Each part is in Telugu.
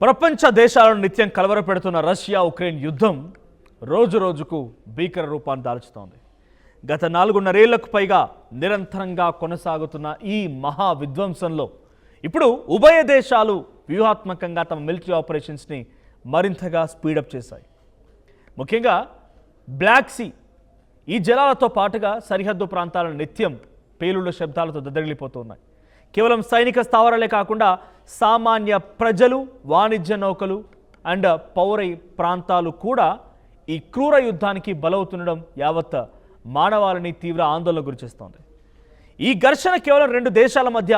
ప్రపంచ దేశాలను నిత్యం కలవరపెడుతున్న రష్యా ఉక్రెయిన్ యుద్ధం రోజు రోజుకు భీకర రూపాన్ని దాల్చుతోంది. గత 4.5 ఏళ్లకు పైగా నిరంతరంగా కొనసాగుతున్న ఈ మహా విధ్వంసంలో ఇప్పుడు ఉభయ దేశాలు వ్యూహాత్మకంగా తమ మిలిటరీ ఆపరేషన్స్ని మరింతగా స్పీడప్ చేశాయి. ముఖ్యంగా బ్లాక్ సీ ఈ జలాలతో పాటుగా సరిహద్దు ప్రాంతాలను నిత్యం పేలుళ్ల శబ్దాలతో దద్దరిల్లిపోతున్నాయి. కేవలం సైనిక స్థావరాలే కాకుండా సామాన్య ప్రజలు, వాణిజ్య నౌకలు అండ్ పౌర ప్రాంతాలు కూడా ఈ క్రూర యుద్ధానికి బలవుతుండడం యావత్ మానవాళిని తీవ్ర ఆందోళన గురిచేస్తోంది. ఈ ఘర్షణ కేవలం 2 దేశాల మధ్య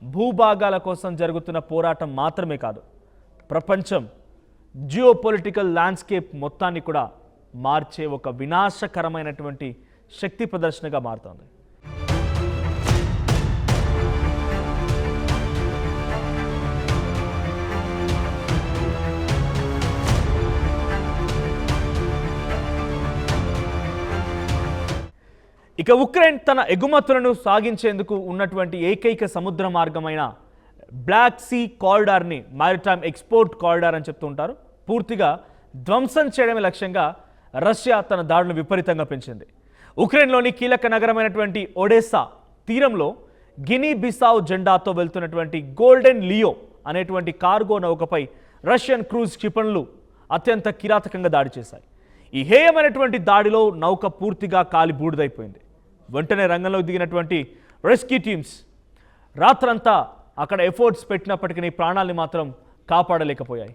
భూభాగాల కోసం జరుగుతున్న పోరాటం మాత్రమే కాదు, ప్రపంచం జియోపొలిటికల్ ల్యాండ్స్కేప్ మొత్తాన్ని కూడా మార్చే ఒక వినాశకరమైనటువంటి శక్తి ప్రదర్శనగా మారుతోంది. ఇక ఉక్రెయిన్ తన ఎగుమతులను సాగించేందుకు ఉన్నటువంటి ఏకైక సముద్ర మార్గమైన బ్లాక్ సీ కారిడార్ని మారిటైమ్ ఎక్స్పోర్ట్ కారిడార్ అని చెప్తూ ఉంటారు. పూర్తిగా ధ్వంసం చేయడమే లక్ష్యంగా రష్యా తన దాడులను విపరీతంగా పెంచింది. ఉక్రెయిన్లోని కీలక నగరమైనటువంటి ఒడెసా తీరంలో గినీ బిసావ్ జెండాతో వెళ్తున్నటువంటి గోల్డెన్ లియో అనేటువంటి కార్గో నౌకపై రష్యన్ క్రూజ్ క్షిపణులు అత్యంత కిరాతకంగా దాడి చేశాయి. ఈ హేయమైనటువంటి దాడిలో నౌక పూర్తిగా కాలి బూడిదైపోయింది. వెంటనే రంగంలోకి దిగినటువంటి రెస్క్యూ టీమ్స్ రాత్రంతా అక్కడ ఎఫర్ట్స్ పెట్టినప్పటికీ ప్రాణాలని మాత్రం కాపాడలేకపోయాయి.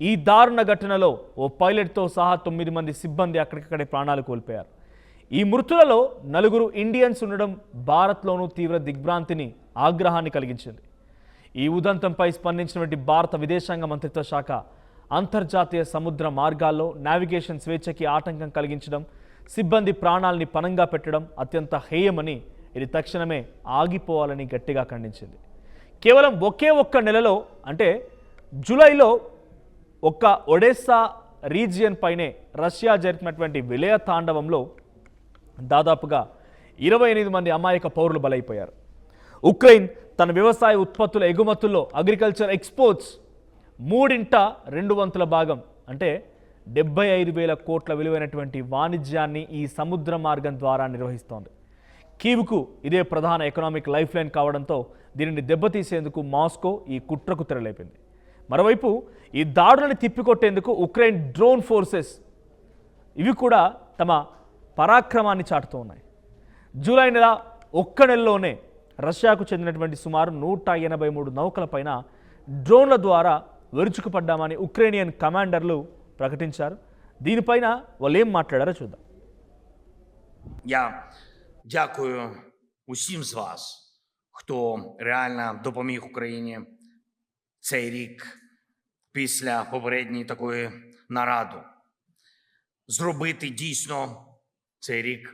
ఈ దారుణ ఘటనలో ఓ పైలట్తో సహా 9 మంది సిబ్బంది అక్కడికక్కడే ప్రాణాలు కోల్పోయారు. ఈ మృతులలో 4 ఇండియన్స్ ఉండడం భారత్లోనూ తీవ్ర దిగ్భ్రాంతిని, ఆగ్రహాన్ని కలిగించింది. ఈ ఉదంతంపై స్పందించినటువంటి భారత విదేశాంగ మంత్రిత్వ శాఖ అంతర్జాతీయ సముద్ర మార్గాల్లో నావిగేషన్ స్వేచ్ఛకి ఆటంకం కలిగించడం, సిబ్బంది ప్రాణాలని పణంగా పెట్టడం అత్యంత హేయమని, ఇది తక్షణమే ఆగిపోవాలని గట్టిగా ఖండించింది. కేవలం ఒకే ఒక్క నెలలో అంటే జూలైలో ఒక్క ఒడెస్సా రీజియన్ పైనే రష్యా జరిపినటువంటి విలయ తాండవంలో దాదాపుగా 28 మంది అమాయక పౌరులు బలైపోయారు. ఉక్రెయిన్ తన వ్యవసాయ ఉత్పత్తుల ఎగుమతుల్లో అగ్రికల్చర్ ఎక్స్పోర్ట్స్ 3/2 భాగం అంటే 75,000 కోట్ల విలువైనటువంటి వాణిజ్యాన్ని ఈ సముద్ర మార్గం ద్వారా నిర్వహిస్తోంది. కీవ్కు ఇదే ప్రధాన ఎకనామిక్ లైఫ్ లైన్ కావడంతో దీనిని దెబ్బతీసేందుకు మాస్కో ఈ కుట్రకు తెరలేపింది. మరోవైపు ఈ దాడులను తిప్పికొట్టేందుకు ఉక్రెయిన్ డ్రోన్ ఫోర్సెస్ ఇవి కూడా తమ పరాక్రమాన్ని చాటుతూ ఉన్నాయి. జూలై నెల ఒక్క నెలలోనే రష్యాకు చెందినటువంటి సుమారు 183 నౌకలపైన డ్రోన్ల ద్వారా విరుచుకుపడ్డామని ఉక్రేనియన్ కమాండర్లు ప్రకటించారు. దీనిపైన వాళ్ళు ఏం మాట్లాడారో చూద్దాం. Я дякую усім з вас, хто реально допоміг Україні цей рік після попередньої такої наради зробити дійсно цей рік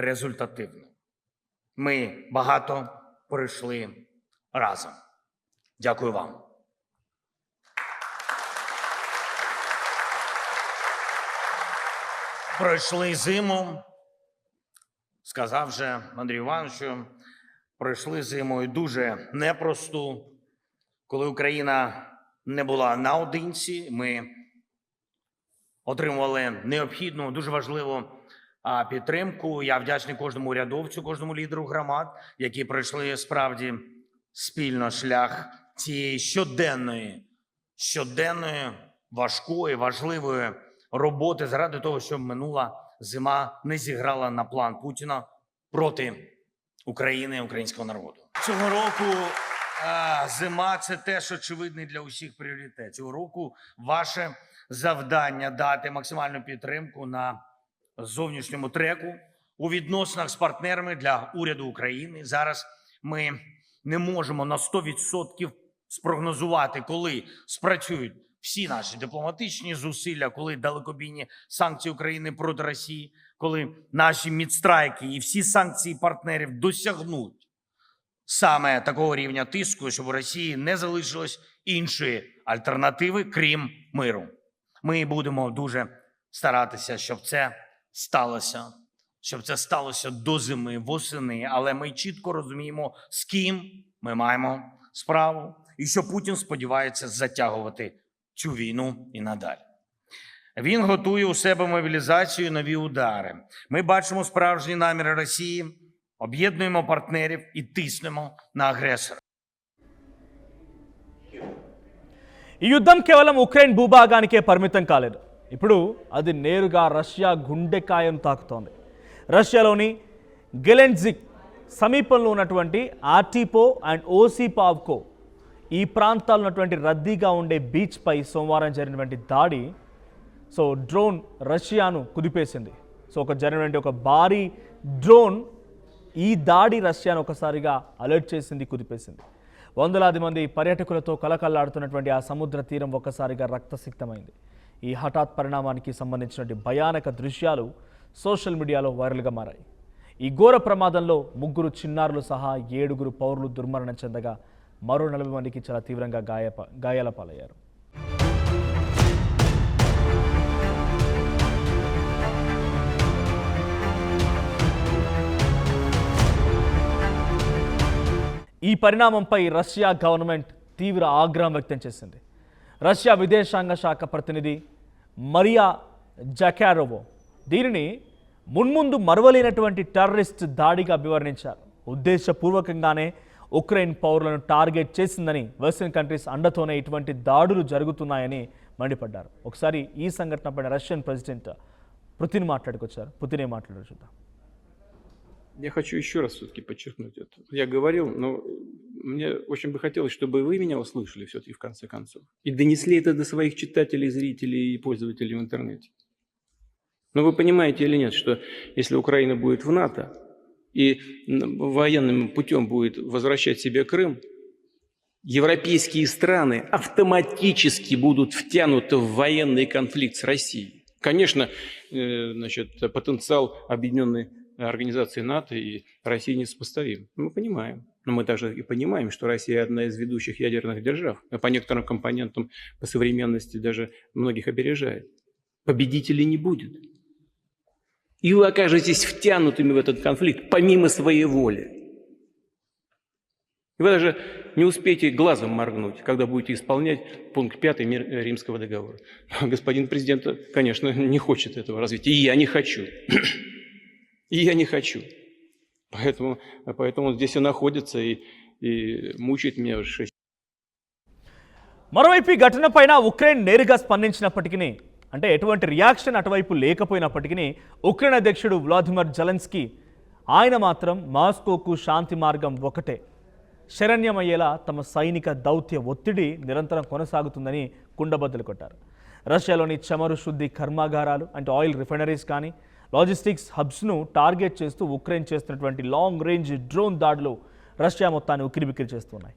результативним. Ми багато пройшли разом. Дякую вам. Пройшли зиму, сказав вже Андрій Івановичу, пройшли зиму і дуже непросту, коли Україна не була наодинці, ми отримували необхідну, дуже важливу підтримку. Я вдячний кожному урядовцю, кожному лідеру громад, які пройшли справді спільно шлях цієї щоденної, важкої, важливої роботи заради того, щоб минула зима не зіграла на план Путіна проти України, українського народу. Цього року зима – це теж очевидний для усіх пріоритет. Цього року ваше завдання – дати максимальну підтримку на зовнішньому треку у відносинах з партнерами для уряду України. Зараз ми не можемо на 100% спрогнозувати, коли спрацюють всі наші дипломатичні зусилля, коли далекобійні санкції України проти Росії, коли наші мідстрайки і всі санкції партнерів досягнуть саме такого рівня тиску, щоб у Росії не залишилось іншої альтернативи, крім миру. Ми будемо дуже старатися, щоб це сталося до зими, восени, але ми чітко розуміємо, з ким ми маємо справу і що Путін сподівається затягувати цю війну і надалі. Він готує у себе мобілізацію, нові удари. Ми бачимо справжні наміри Росії, об'єднуємо партнерів і тиснемо на агресора. ఈ యుద్ధం కేవలం ఉక్రెయిన్ భూభాగానికే పరిమితం కాలేదు. ఇప్పుడు అది నేరుగా రష్యా గుండెకాయం తాకుతోంది. రష్యాలోని గెలెండ్జిక్ సమీపంలో ఉన్నటువంటి ఆర్టిపో అండ్ ఓసిపావ్కో ఈ ప్రాంతాల్లో ఉన్నటువంటి రద్దీగా ఉండే బీచ్పై సోమవారం జరిగినటువంటి దాడి డ్రోన్ రష్యాను కుదిపేసింది. జరిగినటువంటి ఒక భారీ డ్రోన్ ఈ దాడి రష్యాను ఒకసారిగా అలర్ట్ చేసింది, కుదిపేసింది. వందలాది మంది పర్యాటకులతో కలకల్లాడుతున్నటువంటి ఆ సముద్ర తీరం ఒక్కసారిగా రక్తసిక్తమైంది. ఈ హఠాత్ పరిణామానికి సంబంధించినటువంటి భయానక దృశ్యాలు సోషల్ మీడియాలో వైరల్గా మారాయి. ఈ ఘోర ప్రమాదంలో 3 చిన్నారులు సహా 7 పౌరులు దుర్మరణం చెందగా మరో 40 మందికి చాలా తీవ్రంగా గాయాల పాలయ్యారు. ఈ పరిణామంపై రష్యా గవర్నమెంట్ తీవ్ర ఆగ్రహం వ్యక్తం చేసింది. రష్యా విదేశాంగ శాఖ ప్రతినిధి మరియా జకారోవో దీనిని మున్ముందు మరవలేనటువంటి టెర్రరిస్ట్ దాడిగా అభివర్ణించారు. ఉద్దేశపూర్వకంగానే ఉక్రెయిన్ పౌరులను టార్గెట్ చేసిందని, వెస్టర్న్ కంట్రీస్ అండతోనే ఇటువంటి దాడులు జరుగుతున్నాయని మండిపడ్డారు. ఒకసారి ఈ సంఘటనపై రష్యన్ ప్రెసిడెంట్ పుతిన్ మాట్లాడుకొచ్చారు. పుతిన్ ఏం మాట్లాడారు చూద్దాం. Я хочу еще раз все-таки подчеркнуть это. Я говорил, но мне очень бы хотелось, чтобы вы меня услышали все-таки в конце концов. И донесли это до своих читателей, зрителей и пользователей в интернете. Но вы понимаете или нет, что если Украина будет в НАТО и военным путем будет возвращать себе Крым, европейские страны автоматически будут втянуты в военный конфликт с Россией. Конечно, потенциал объединенной организации НАТО и России несопоставим. Мы понимаем. Но мы также и понимаем, что Россия одна из ведущих ядерных держав. По некоторым компонентам, по современности даже многих опережает. Победителей не будет. И вы окажетесь втянутыми в этот конфликт помимо своей воли. И вы даже не успеете глазом моргнуть, когда будете исполнять пункт 5 Римского договора. Господин президент, конечно, не хочет этого развития. И я не хочу. И я не хочу. Поэтому он здесь и находится, и мучает меня уже 6. మరోవైపు ఈ ఘటనపైన ఉక్రెయిన్ నేరుగా స్పందించినప్పటికీ, అంటే ఎటువంటి రియాక్షన్ అటువైపు లేకపోయినప్పటికీ, ఉక్రెయిన్ అధ్యక్షుడు వ్లాదిమిర్ జెలెన్స్కీ ఆయన మాత్రం మాస్కోకు శాంతి మార్గం ఒకటే, శరణ్యమయ్యేలా తమ సైనిక దౌత్య ఒత్తిడి నిరంతరం కొనసాగుతుందని కుండబద్దలు కొట్టారు. రష్యాలోని చమురు శుద్ధి కర్మాగారాలు అంటే ఆయిల్ రిఫైనరీస్ కానీ, లాజిస్టిక్స్ హబ్స్ను టార్గెట్ చేస్తూ ఉక్రెయిన్ చేస్తున్నటువంటి లాంగ్ రేంజ్ డ్రోన్ దాడులు రష్యా మొత్తాన్ని ఉక్కిరిబిక్కిరి చేస్తున్నాయి.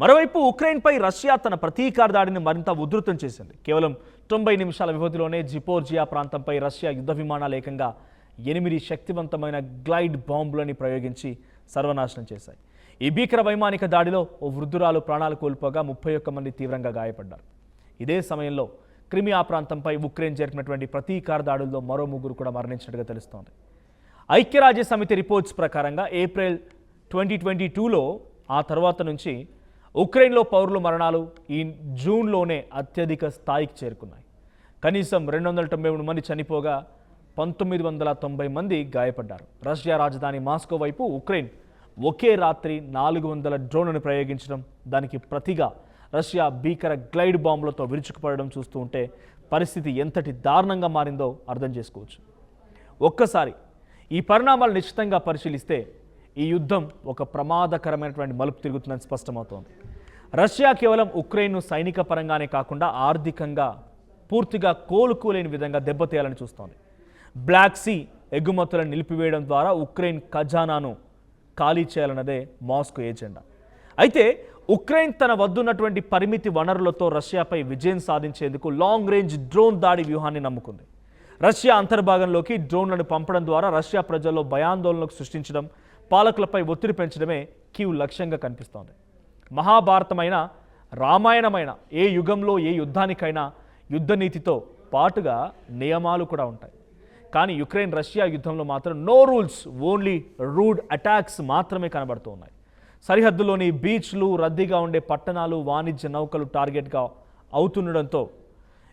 మరోవైపు ఉక్రెయిన్పై రష్యా తన ప్రతీకార దాడిని మరింత ఉధృతం చేసింది. కేవలం 90 నిమిషాల వ్యవధిలోనే జిపోర్జియా ప్రాంతంపై రష్యా యుద్ధ విమానాలు ఏకంగా 8 శక్తివంతమైన గ్లైడ్ బాంబులని ప్రయోగించి సర్వనాశనం చేశాయి. ఈ భీకర వైమానిక దాడిలో ఓ వృద్ధురాలు ప్రాణాలు కోల్పోగా 31 మంది తీవ్రంగా గాయపడ్డారు. ఇదే సమయంలో క్రిమియా ప్రాంతంపై ఉక్రెయిన్ జరిపినటువంటి ప్రతీకార దాడుల్లో మరో 3 కూడా మరణించినట్టుగా తెలుస్తోంది. ఐక్యరాజ్య సమితి రిపోర్ట్స్ ప్రకారంగా ఏప్రిల్ 2022లో ఆ తర్వాత నుంచి ఉక్రెయిన్లో పౌరుల మరణాలు ఈ జూన్లోనే అత్యధిక స్థాయికి చేరుకున్నాయి. కనీసం 293 మంది చనిపోగా 1990 మంది గాయపడ్డారు. రష్యా రాజధాని మాస్కో వైపు ఉక్రెయిన్ ఒకే రాత్రి 400 డ్రోన్లను ప్రయోగించడం, దానికి ప్రతిగా రష్యా భీకర గ్లైడ్ బాంబులతో విరుచుకుపడడం చూస్తూ ఉంటే పరిస్థితి ఎంతటి దారుణంగా మారిందో అర్థం చేసుకోవచ్చు. ఒక్కసారి ఈ పరిణామాలు నిశ్చితంగా పరిశీలిస్తే ఈ యుద్ధం ఒక ప్రమాదకరమైనటువంటి మలుపు తిరుగుతుందని స్పష్టమవుతోంది. రష్యా కేవలం ఉక్రెయిన్ను సైనిక పరంగానే కాకుండా ఆర్థికంగా పూర్తిగా కోలుకోలేని విధంగా దెబ్బతీయాలని చూస్తోంది. బ్లాక్ సీ ఎగుమతులను నిలిపివేయడం ద్వారా ఉక్రెయిన్ ఖజానాను ఖాళీ చేయాలన్నదే మాస్కో ఎజెండా. అయితే ఉక్రెయిన్ తన వద్దున్నటువంటి పరిమితి వనరులతో రష్యాపై విజయం సాధించేందుకు లాంగ్ రేంజ్ డ్రోన్ దాడి వ్యూహాన్ని నమ్ముకుంది. రష్యా అంతర్భాగంలోకి డ్రోన్లను పంపడం ద్వారా రష్యా ప్రజల్లో భయాందోళనకు సృష్టించడం, పాలకులపై ఒత్తిడి పెంచడమే కీవ్ లక్ష్యంగా కనిపిస్తోంది. మహాభారతమైన, రామాయణమైన ఏ యుగంలో ఏ యుద్ధానికైనా యుద్ధనీతితో పాటుగా నియమాలు కూడా ఉంటాయి. కానీ యుక్రెయిన్ రష్యా యుద్ధంలో మాత్రం no rules, only rude attacks మాత్రమే కనబడుతూ ఉన్నాయి. సరిహద్దులోని బీచ్లు, రద్దీగా ఉండే పట్టణాలు, వాణిజ్య నౌకలు టార్గెట్గా అవుతుండడంతో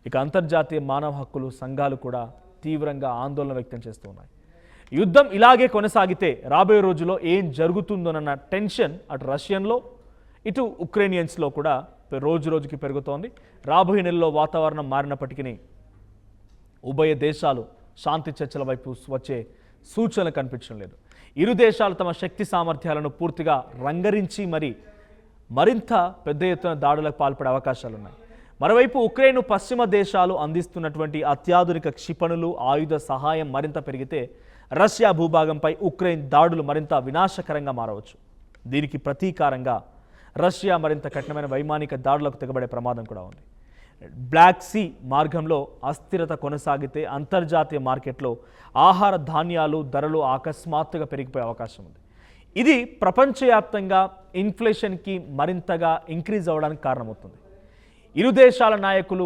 ఇక అంతర్జాతీయ మానవ హక్కులు సంఘాలు కూడా తీవ్రంగా ఆందోళన వ్యక్తం చేస్తూ ఉన్నాయి. యుద్ధం ఇలాగే కొనసాగితే రాబోయే రోజుల్లో ఏం జరుగుతుందోనన్న టెన్షన్ అటు రష్యన్లో ఇటు ఉక్రెయినియన్స్లో కూడా రోజు రోజుకి పెరుగుతోంది. రాబోయే నెలలో వాతావరణం మారినప్పటికీ ఉభయ దేశాలు శాంతి చర్చల వైపు వచ్చే సూచనలు కనిపించడం లేదు. ఇరు దేశాలు తమ శక్తి సామర్థ్యాలను పూర్తిగా రంగరించి మరింత పెద్ద ఎత్తున దాడులకు పాల్పడే అవకాశాలు ఉన్నాయి. మరోవైపు ఉక్రెయిన్ పశ్చిమ దేశాలు అందిస్తున్నటువంటి అత్యాధునిక క్షిపణులు ఆయుధ సహాయం మరింత పెరిగితే రష్యా భూభాగంపై ఉక్రెయిన్ దాడులు మరింత వినాశకరంగా మారవచ్చు. దీనికి ప్రతీకారంగా రష్యా మరింత కఠినమైన వైమానిక దాడులకు తెగబడే ప్రమాదం కూడా ఉంది. బ్లాక్ సీ మార్గంలో అస్థిరత కొనసాగితే అంతర్జాతీయ మార్కెట్లో ఆహార ధాన్యాలు ధరలు అకస్మాత్తుగా పెరిగిపోయే అవకాశం ఉంది. ఇది ప్రపంచవ్యాప్తంగా ఇన్ఫ్లేషన్కి మరింతగా ఇంక్రీజ్ అవ్వడానికి కారణమవుతుంది. ఇరు దేశాల నాయకులు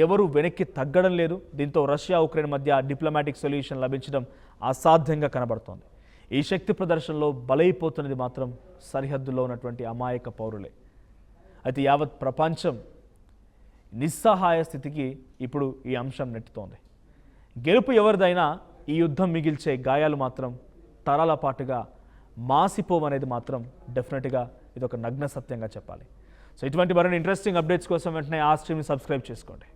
ఎవరు వెనక్కి తగ్గడం లేదు. దీంతో రష్యా ఉక్రెయిన్ మధ్య డిప్లొమాటిక్ సొల్యూషన్ లభించడం అసాధ్యంగా కనబడుతోంది. ఈ శక్తి ప్రదర్శనలో బలైపోతున్నది మాత్రం సరిహద్దులో ఉన్నటువంటి అమాయక పౌరులే. అయితే యావత్ ప్రపంచం నిస్సహాయ స్థితికి ఇప్పుడు ఈ అంశం నెట్టుతోంది. గెలుపు ఎవరిదైనా ఈ యుద్ధం మిగిల్చే గాయాలు మాత్రం తరాల పాటుగా మాసిపోవనేది మాత్రం డెఫినెట్గా ఇది ఒక నగ్న సత్యంగా చెప్పాలి. సో ఇటువంటి మరిన్ని ఇంట్రెస్టింగ్ అప్డేట్స్ కోసం వెంటనే ఆ స్ట్రీమ్ని సబ్స్క్రైబ్ చేసుకోండి.